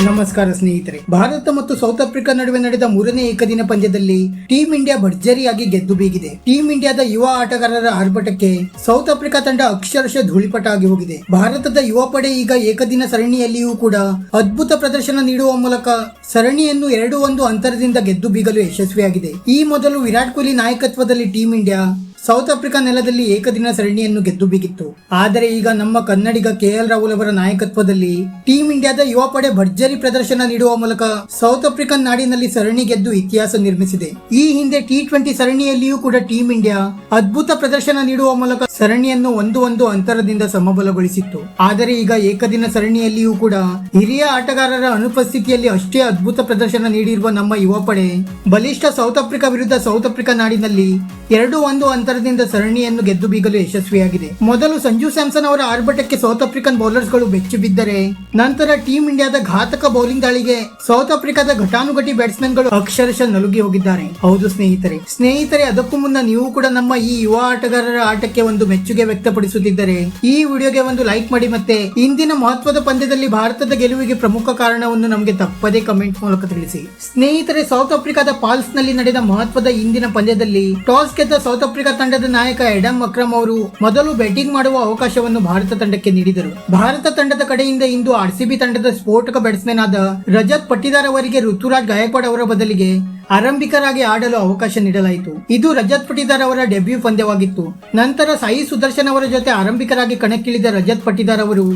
ನಮಸ್ಕಾರ ಸ್ನೇಹಿತರೆ. ಭಾರತ ಮತ್ತು ಸೌತ್ ಆಫ್ರಿಕಾ ನಡುವೆ ನಡೆದ ಮೂರನೇ ಏಕದಿನ ಪಂದ್ಯದಲ್ಲಿ ಟೀಂ ಇಂಡಿಯಾ ಭರ್ಜರಿಯಾಗಿ ಗೆದ್ದು ಬೀಗಿದೆ. ಟೀಂ ಇಂಡಿಯಾದ ಯುವ ಆಟಗಾರರ ಆರ್ಭಟಕ್ಕೆ ಸೌತ್ ಆಫ್ರಿಕಾ ತಂಡ ಅಕ್ಷರಶಃ ಧೂಳಿಪಟ ಆಗಿ ಹೋಗಿದೆ. ಭಾರತದ ಯುವ ಪಡೆ ಈಗ ಏಕದಿನ ಸರಣಿಯಲ್ಲಿಯೂ ಕೂಡ ಅದ್ಭುತ ಪ್ರದರ್ಶನ ನೀಡುವ ಮೂಲಕ ಸರಣಿಯನ್ನು 2-1 ಅಂತರದಿಂದ ಗೆದ್ದು ಬೀಗಲು ಯಶಸ್ವಿಯಾಗಿದೆ. ಈ ಮೊದಲು ವಿರಾಟ್ ಕೊಹ್ಲಿ ನಾಯಕತ್ವದಲ್ಲಿ ಟೀಂ ಇಂಡಿಯಾ ಸೌತ್ ಆಫ್ರಿಕಾ ನೆಲದಲ್ಲಿ ಏಕದಿನ ಸರಣಿಯನ್ನು ಗೆದ್ದು ಬೀಗಿತ್ತು. ಆದರೆ ಈಗ ನಮ್ಮ ಕನ್ನಡಿಗ KL ರಾಹುಲ್ ಅವರ ನಾಯಕತ್ವದಲ್ಲಿ ಟೀಂ ಇಂಡಿಯಾದ ಯುವ ಪಡೆ ಭರ್ಜರಿ ಪ್ರದರ್ಶನ ನೀಡುವ ಮೂಲಕ ಸೌತ್ ಆಫ್ರಿಕನ್ ನಾಡಿನಲ್ಲಿ ಸರಣಿ ಗೆದ್ದು ಇತಿಹಾಸ ನಿರ್ಮಿಸಿದೆ. ಈ ಹಿಂದೆ T20 ಸರಣಿಯಲ್ಲಿಯೂ ಕೂಡ ಟೀಂ ಇಂಡಿಯಾ ಅದ್ಭುತ ಪ್ರದರ್ಶನ ನೀಡುವ ಮೂಲಕ ಸರಣಿಯನ್ನು 1-1 ಅಂತರದಿಂದ ಸಮಬಲಗೊಳಿಸಿತ್ತು. ಆದರೆ ಈಗ ಏಕದಿನ ಸರಣಿಯಲ್ಲಿಯೂ ಕೂಡ ಹಿರಿಯ ಆಟಗಾರರ ಅನುಪಸ್ಥಿತಿಯಲ್ಲಿ ಅಷ್ಟೇ ಅದ್ಭುತ ಪ್ರದರ್ಶನ ನೀಡಿರುವ ನಮ್ಮ ಯುವ ಪಡೆ ಬಲಿಷ್ಠ ಸೌತ್ ಆಫ್ರಿಕಾ ವಿರುದ್ಧ ಸೌತ್ ಆಫ್ರಿಕಾ ನಾಡಿನಲ್ಲಿ 2-1 ಅಂತರದಿಂದ ಸರಣಿಯನ್ನು ಗೆದ್ದು ಬೀಗಲು ಯಶಸ್ವಿಯಾಗಿದೆ. ಮೊದಲು ಸಂಜು ಸ್ಯಾಮ್ಸನ್ ಅವರ ಆರ್ಭಟಕ್ಕೆ ಸೌತ್ ಆಫ್ರಿಕನ್ ಬೌಲರ್ಸ್ ಗಳು ಬೆಚ್ಚಿ ಬಿದ್ದರೆ, ನಂತರ ಟೀಂ ಇಂಡಿಯಾದ ಘಾತಕ ಬೌಲಿಂಗ್ ದಾಳಿಗೆ ಸೌತ್ ಆಫ್ರಿಕಾದ ಘಟಾನುಘಟಿ ಬ್ಯಾಟ್ಸ್ಮನ್ ಗಳು ಅಕ್ಷರಶಃ ನಲುಗಿ ಹೋಗಿದ್ದಾರೆ. ಹೌದು ಸ್ನೇಹಿತರೆ, ಅದಕ್ಕೂ ಮುನ್ನ ನೀವು ಕೂಡ ನಮ್ಮ ಈ ಯುವ ಆಟಗಾರರ ಆಟಕ್ಕೆ ಒಂದು ಮೆಚ್ಚುಗೆ ವ್ಯಕ್ತಪಡಿಸುತ್ತಿದ್ದರೆ ಈ ವಿಡಿಯೋಗೆ ಒಂದು ಲೈಕ್ ಮಾಡಿ. ಮತ್ತೆ ಇಂದಿನ ಮಹತ್ವದ ಪಂದ್ಯದಲ್ಲಿ ಭಾರತದ ಗೆಲುವಿಗೆ ಪ್ರಮುಖ ಕಾರಣವನ್ನು ನಮಗೆ ತಪ್ಪದೇ ಕಮೆಂಟ್ ಮೂಲಕ ತಿಳಿಸಿ. ಸ್ನೇಹಿತರೆ, ಸೌತ್ ಆಫ್ರಿಕಾದ ಪಾಲ್ಸ್ ನಲ್ಲಿ ನಡೆದ ಮಹತ್ವದ ಇಂದಿನ ಪಂದ್ಯದಲ್ಲಿ ಟಾಸ್ ಗೆದ್ದ ಸೌತ್ ಆಫ್ರಿಕಾ ತಂಡದ ನಾಯಕ ಎಡಮ್ ಅಕ್ರಮ್ ಅವರು ಮೊದಲು ಬ್ಯಾಟಿಂಗ್ ಮಾಡುವ ಅವಕಾಶವನ್ನು ಭಾರತ ತಂಡಕ್ಕೆ ನೀಡಿದರು. ಭಾರತ ತಂಡದ ಕಡೆಯಿಂದ ಇಂದು RCB ತಂಡದ ಸ್ಫೋಟಕ ಬ್ಯಾಟ್ಸ್ಮನ್ ಆದ ರಜತ್ ಪಟ್ಟಿದಾರ್ ಅವರಿಗೆ ಋತುರಾಜ್ ಗಾಯಕ್ವಾಡ್ ಅವರ ಬದಲಿಗೆ ಆರಂಭಿಕರಾಗಿ ಆಡಲು ಅವಕಾಶ ನೀಡಲಾಯಿತು. ಇದು ರಜತ್ ಪಟ್ಟಿದಾರ್ ಅವರ ಡೆಬ್ಯೂ ಪಂದ್ಯವಾಗಿತ್ತು. ನಂತರ ಸಾಯಿ ಸುದರ್ಶನ್ ಅವರ ಜೊತೆ ಆರಂಭಿಕರಾಗಿ ಕಣಕ್ಕಿಳಿದ ರಜತ್ ಪಟ್ಟಿದಾರ್ ಅವರು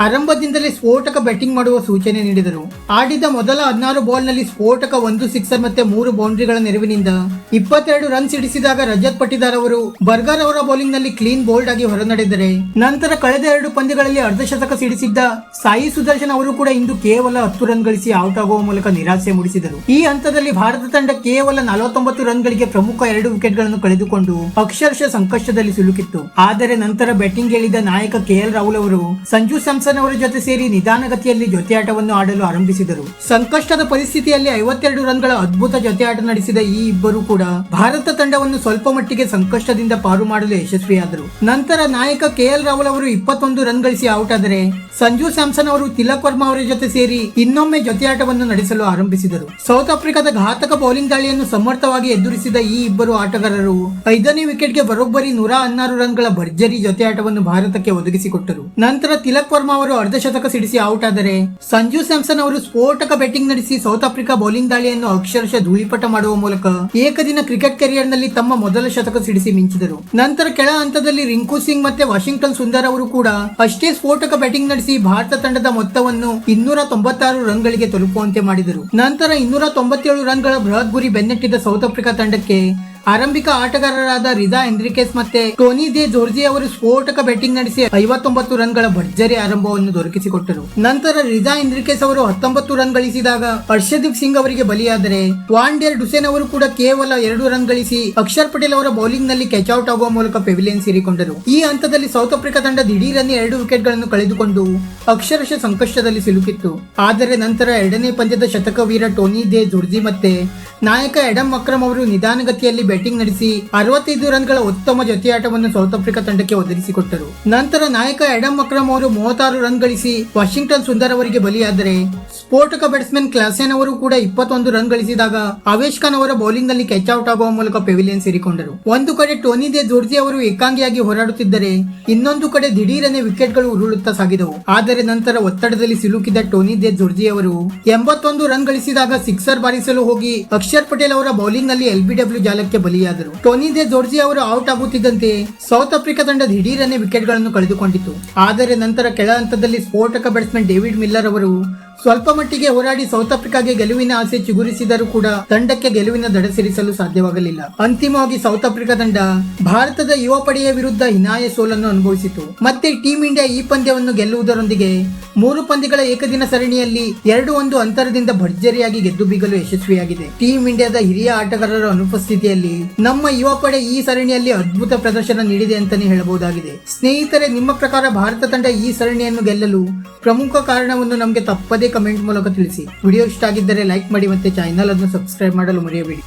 ಆರಂಭದಿಂದಲೇ ಸ್ಫೋಟಕ ಬ್ಯಾಟಿಂಗ್ ಮಾಡುವ ಸೂಚನೆ ನೀಡಿದರು. ಆಡಿದ ಮೊದಲ 16 ಬಾಲ್ ನಲ್ಲಿ ಸ್ಫೋಟಕ 1 ಸಿಕ್ಸರ್ ಮತ್ತೆ 3 ಬೌಂಡ್ರಿಗಳ ನೆರವಿನಿಂದ 22 ರನ್ಸ್ ಇಡಿಸಿದಾಗ ರಜತ್ ಪಟ್ಟಿದಾರ್ ಅವರು ಬರ್ಗರ್ ಅವರ ಬೌಲಿಂಗ್ ನಲ್ಲಿ ಕ್ಲೀನ್ ಬೋಲ್ಡ್ ಆಗಿ ಹೊರನಡೆದರೆ, ನಂತರ ಕಳೆದ 2 ಪಂದ್ಯಗಳಲ್ಲಿ ಅರ್ಧಶತಕ ಸಿಡಿಸಿದ್ದ ಸಾಯಿ ಸುದರ್ಶನ್ ಅವರು ಕೂಡ ಇಂದು ಕೇವಲ 10 ರನ್ ಗಳಿಸಿ ಔಟ್ ಆಗುವ ಮೂಲಕ ನಿರಾಸೆ ಮೂಡಿಸಿದರು. ಈ ಹಂತದಲ್ಲಿ ಭಾರತ ತಂಡ ಕೇವಲ 49 ರನ್ ಗಳಿಗೆ ಪ್ರಮುಖ 2 ವಿಕೆಟ್ ಗಳನ್ನು ಕಳೆದುಕೊಂಡು ಅಕ್ಷರಶಃ ಸಂಕಷ್ಟದಲ್ಲಿ ಸಿಲುಕಿತ್ತು. ಆದರೆ ನಂತರ ಬ್ಯಾಟಿಂಗ್ ಇಳಿದ ನಾಯಕ KL ರಾಹುಲ್ ಅವರು ಸಂಜು ಸ್ಯಾಮ್ಸನ್ ಅವರ ಜೊತೆ ಸೇರಿ ನಿಧಾನಗತಿಯಲ್ಲಿ ಜೊತೆಯಾಟವನ್ನು ಆಡಲು ಆರಂಭಿಸಿದರು. ಸಂಕಷ್ಟದ ಪರಿಸ್ಥಿತಿಯಲ್ಲಿ 52 ರನ್ಗಳ ಅದ್ಭುತ ಜೊತೆಯಾಟ ನಡೆಸಿದ ಈ ಇಬ್ಬರು ಕೂಡ ಭಾರತ ತಂಡವನ್ನು ಸ್ವಲ್ಪ ಮಟ್ಟಿಗೆ ಸಂಕಷ್ಟದಿಂದ ಪಾರು ಮಾಡಲು ಯಶಸ್ವಿಯಾದರು. ನಂತರ ನಾಯಕ KL ರಾಹುಲ್ ಅವರು 21 ರನ್ ಗಳಿಸಿ ಔಟ್ ಆದರೆ ಸಂಜು ಸ್ಯಾಮ್ಸನ್ ಅವರು ತಿಲಕ್ ವರ್ಮಾ ಅವರ ಜೊತೆ ಸೇರಿ ಇನ್ನೊಮ್ಮೆ ಜೊತೆಯಾಟವನ್ನು ನಡೆಸಲು ಆರಂಭಿಸಿದರು. ಸೌತ್ ಆಫ್ರಿಕಾದ ಘಾತಕ ಬೌಲಿಂಗ್ ದಾಳಿಯನ್ನು ಸಮರ್ಥವಾಗಿ ಎದುರಿಸಿದ ಈ ಇಬ್ಬರು ಆಟಗಾರರು 5ನೇ ವಿಕೆಟ್ಗೆ ಬರೋಬ್ಬರಿ 116 ರನ್ಗಳ ಭರ್ಜರಿ ಜೊತೆಯಾಟವನ್ನು ಭಾರತಕ್ಕೆ ಒದಗಿಸಿಕೊಟ್ಟರು. ನಂತರ ತಿಲಕ್ ವರ್ಮಾ ಅವರು ಅರ್ಧಶತಕ ಸಿಡಿಸಿ ಔಟ್ ಆದರೆ ಸಂಜು ಸ್ಯಾಮ್ಸನ್ ಅವರು ಸ್ಫೋಟಕ ಬ್ಯಾಟಿಂಗ್ ನಡೆಸಿ ಸೌತ್ ಆಫ್ರಿಕಾ ಬೌಲಿಂಗ್ ದಾಳಿಯನ್ನು ಅಕ್ಷರಶಃ ಧೂಳಿಪಟ ಮಾಡುವ ಮೂಲಕ ಏಕದಿನ ಕ್ರಿಕೆಟ್ ಕೆರಿಯರ್ ನಲ್ಲಿ ತಮ್ಮ ಮೊದಲ ಶತಕ ಸಿಡಿಸಿ ಮಿಂಚಿದರು. ನಂತರ ಕೆಳ ಹಂತದಲ್ಲಿ ರಿಂಕು ಸಿಂಗ್ ಮತ್ತೆ ವಾಷಿಂಗ್ಟನ್ ಸುಂದರ್ ಅವರು ಕೂಡ ಅಷ್ಟೇ ಸ್ಫೋಟಕ ಬ್ಯಾಟಿಂಗ್ ನಡೆಸಿ ಭಾರತ ತಂಡದ ಮೊತ್ತವನ್ನು 296 ರನ್ಗಳಿಗೆ ತಲುಪುವಂತೆ ಮಾಡಿದರು. ನಂತರ 297 ರನ್ಗಳ ಬೃಹತ್ ಗುರಿ ಬೆನ್ನಟ್ಟಿದ ಸೌತ್ ಆಫ್ರಿಕಾ ತಂಡಕ್ಕೆ ಆರಂಭಿಕ ಆಟಗಾರರಾದ ರಿಜಾ ಹೆನ್ರಿಕೆಸ್ ಮತ್ತೆ ಟೋನಿ ದೆ ಜೋರ್ಜಿ ಅವರು ಸ್ಫೋಟಕ ಬ್ಯಾಟಿಂಗ್ ನಡೆಸಿ 59 ರನ್ಗಳ ಭರ್ಜರಿ ಆರಂಭವನ್ನು ದೊರಕಿಸಿಕೊಟ್ಟರು. ನಂತರ ರಿಜಾ ಹೆನ್ರಿಕೆಸ್ ಅವರು 19 ರನ್ ಗಳಿಸಿದಾಗ ಹರ್ಷದೀಪ್ ಸಿಂಗ್ ಅವರಿಗೆ ಬಲಿಯಾದರೆ ವಾನ್ ಡೆರ್ ಡುಸೆನ್ ಅವರು ಕೂಡ ಕೇವಲ 2 ರನ್ ಗಳಿಸಿ ಅಕ್ಷರ್ ಪಟೇಲ್ ಅವರ ಬೌಲಿಂಗ್ ನಲ್ಲಿ ಕ್ಯಾಚ್ ಔಟ್ ಆಗುವ ಮೂಲಕ ಪೆವಿಲಿಯನ್ ಸೇರಿಕೊಂಡರು. ಈ ಹಂತದಲ್ಲಿ ಸೌತ್ ಆಫ್ರಿಕಾ ತಂಡ ದಿಢೀರನೆ 2 ವಿಕೆಟ್ ಗಳನ್ನು ಕಳೆದುಕೊಂಡು ಅಕ್ಷರಶಃ ಸಂಕಷ್ಟದಲ್ಲಿ ಸಿಲುಕಿತ್ತು. ಆದರೆ ನಂತರ 2ನೇ ಪಂದ್ಯದ ಶತಕ ವೀರ ಟೋನಿ ದೆ ಜೋರ್ಜಿ ಮತ್ತೆ ನಾಯಕ ಎಡಮ್ ಅಕ್ರಮ್ ಅವರು ನಿಧಾನಗತಿಯಲ್ಲಿ ಬ್ಯಾಟಿಂಗ್ ನಡೆಸಿ 65 ರನ್ಗಳ ಉತ್ತಮ ಜೊತೆಯಾಟವನ್ನು ಸೌತ್ ಆಫ್ರಿಕಾ ತಂಡಕ್ಕೆ ಒದಗಿಸಿಕೊಟ್ಟರು. ನಂತರ ನಾಯಕ ಎಡಮ್ ಅಕ್ರಮ್ ಅವರು 36 ರನ್ ಗಳಿಸಿ ವಾಷಿಂಗ್ಟನ್ ಸುಂದರ್ ಅವರಿಗೆ ಬಲಿಯಾದರೆ ಸ್ಫೋಟಕ ಬ್ಯಾಟ್ಸ್ಮನ್ ಕ್ಲಾಸೆನ್ ಅವರು ಕೂಡ 21 ರನ್ ಗಳಿಸಿದಾಗ ಅವೇಶ್ ಖಾನ್ ಅವರ ಬೌಲಿಂಗ್ ನಲ್ಲಿ ಕ್ಯಾಚ್ ಔಟ್ ಆಗುವ ಮೂಲಕ ಪೆವಿಲಿಯನ್ ಸೇರಿಕೊಂಡರು. ಒಂದು ಕಡೆ ಟೋನಿ ದೆ ಜೋರ್ಜಿ ಅವರು ಏಕಾಂಗಿಯಾಗಿ ಹೋರಾಡುತ್ತಿದ್ದರೆ, ಇನ್ನೊಂದು ಕಡೆ ದಿಢೀರನೆ ವಿಕೆಟ್ ಗಳು ಉರುಳುತ್ತಾ ಸಾಗಿದವು. ಆದರೆ ನಂತರ ಒತ್ತಡದಲ್ಲಿ ಸಿಲುಕಿದ ಟೋನಿ ದೆ ಜೋರ್ಜಿ ಅವರು 81 ರನ್ ಗಳಿಸಿದಾಗ ಸಿಕ್ಸರ್ ಬಾರಿಸಲು ಹೋಗಿ ಅಕ್ಷರ್ ಪಟೇಲ್ ಅವರ ಬೌಲಿಂಗ್ ನಲ್ಲಿ LBW ಜಾಲಕ್ಕೆ ಬಲಿಯಾದರು. ಟೋನಿ ದೆ ಜೋರ್ಜಿ ಅವರು ಔಟ್ ಆಗುತ್ತಿದ್ದಂತೆ ಸೌತ್ ಆಫ್ರಿಕಾ ತಂಡ ದಿಢೀರನೆ ವಿಕೆಟ್ ಗಳನ್ನು ಕಳೆದುಕೊಂಡಿತು. ಆದರೆ ನಂತರ ಕೆಳ ಹಂತದಲ್ಲಿ ಸ್ಫೋಟಕ ಬ್ಯಾಟ್ಸ್ಮನ್ ಡೇವಿಡ್ ಮಿಲ್ಲರ್ ಅವರು ಸ್ವಲ್ಪ ಮಟ್ಟಿಗೆ ಹೋರಾಡಿ ಸೌತ್ ಆಫ್ರಿಕಾಗೆ ಗೆಲುವಿನ ಆಸೆ ಚಿಗುರಿಸಿದರೂ ಕೂಡ ತಂಡಕ್ಕೆ ಗೆಲುವಿನ ದಡ ಸೇರಿಸಲು ಸಾಧ್ಯವಾಗಲಿಲ್ಲ. ಅಂತಿಮವಾಗಿ ಸೌತ್ ಆಫ್ರಿಕಾ ತಂಡ ಭಾರತದ ಯುವ ಪಡೆಯ ವಿರುದ್ಧ ಹೀನಾಯ ಸೋಲನ್ನು ಅನುಭವಿಸಿತು. ಮತ್ತೆ ಟೀಂ ಇಂಡಿಯಾ ಈ ಪಂದ್ಯವನ್ನು ಗೆಲ್ಲುವುದರೊಂದಿಗೆ 3 ಪಂದ್ಯಗಳ ಏಕದಿನ ಸರಣಿಯಲ್ಲಿ 2-1 ಅಂತರದಿಂದ ಭರ್ಜರಿಯಾಗಿ ಗೆದ್ದು ಬೀಗಲು ಯಶಸ್ವಿಯಾಗಿದೆ. ಟೀಂ ಇಂಡಿಯಾದ ಹಿರಿಯ ಆಟಗಾರರ ಅನುಪಸ್ಥಿತಿಯಲ್ಲಿ ನಮ್ಮ ಯುವ ಪಡೆ ಈ ಸರಣಿಯಲ್ಲಿ ಅದ್ಭುತ ಪ್ರದರ್ಶನ ನೀಡಿದೆ ಅಂತಾನೆ ಹೇಳಬಹುದಾಗಿದೆ. ಸ್ನೇಹಿತರೆ, ನಿಮ್ಮ ಪ್ರಕಾರ ಭಾರತ ತಂಡ ಈ ಸರಣಿಯನ್ನು ಗೆಲ್ಲಲು ಪ್ರಮುಖ ಕಾರಣವನ್ನು ನಮಗೆ ತಪ್ಪದೇ ಕಮೆಂಟ್ ಮೂಲಕ ತಿಳಿಸಿ. ವಿಡಿಯೋ ಇಷ್ಟ ಆಗಿದ್ದರೆ ಲೈಕ್ ಮಾಡಿ ಮತ್ತೆ ಚಾನೆಲ್ ಅನ್ನು ಸಬ್ಸ್ಕ್ರೈಬ್ ಮಾಡಲು ಮರೆಯಬೇಡಿ.